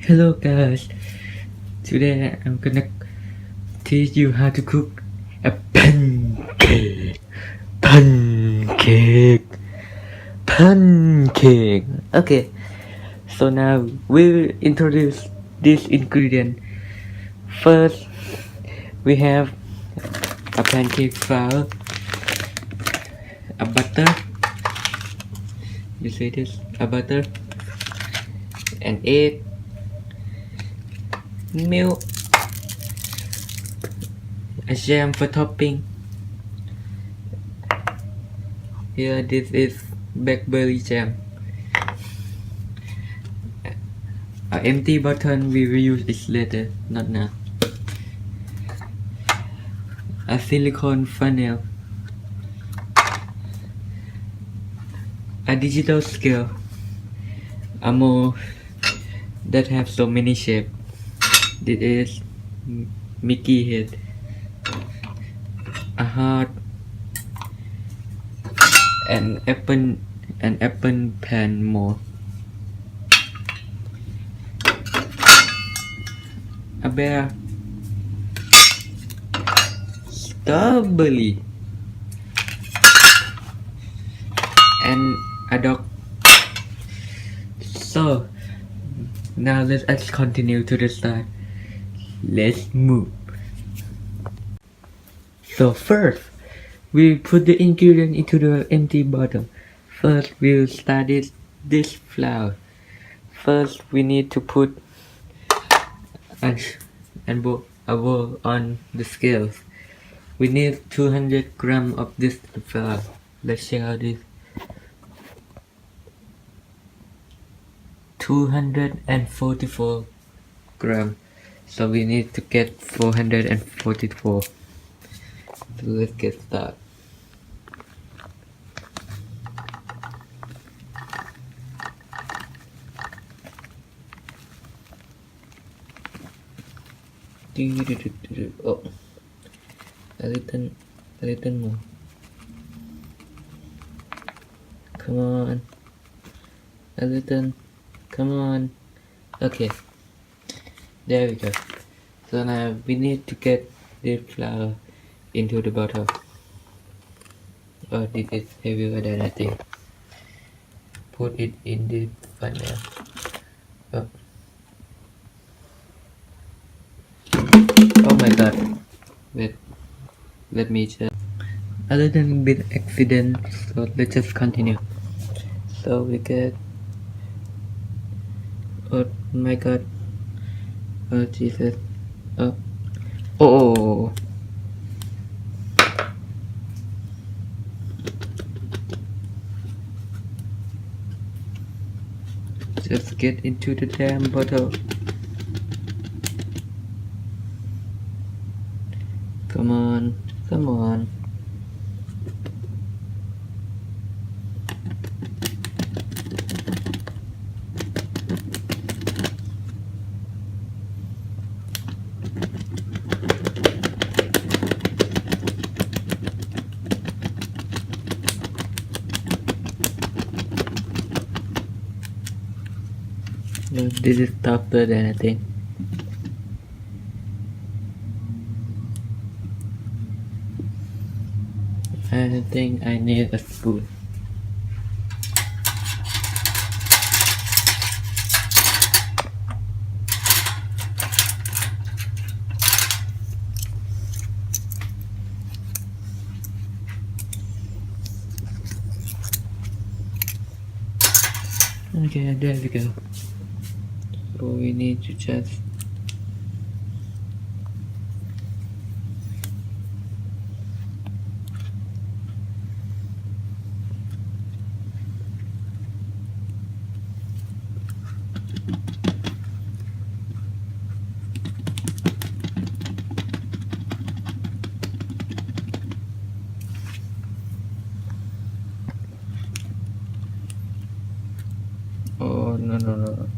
Hello guys, today I'm gonna teach you how to cook a pancake. Pancake. Pancake. Okay, so now we'll introduce this ingredient. First, we have a pancake flour, a butter. You see this? A butter, an egg, milk, a jam for topping. Here, this is blackberry jam. An empty bottle we will use it later, not now. A silicone funnel. A digital scale. A mold that have so many shapes. This is Mickey head. A heart. An apple pan mold. A bear. Strawberry. And a dog. So now let us continue to the start. Let's move. So first, we put the ingredient into the empty bottle. First, we'll start this flour. First, we need to put a bowl on the scales. We need 200 grams of this flour. Let's check out this. 244 grams. So we need to get 444. So let's get started. Oh, a little more. Come on. A little. Come on. Okay. There we go. So now we need to get the flour into the bottle. Oh, this is heavier than I think. Put it in the funnel. Oh. Oh my god. Wait. Let me check. A little bit accident, so let's just continue. So we get. Oh my god. Oh Jesus. Oh. Oh. Just get into the damn bottle. Come on. Come on. No, this is tougher than I think. I think I need a spoon. Okay, there we go. So we need to just oh no.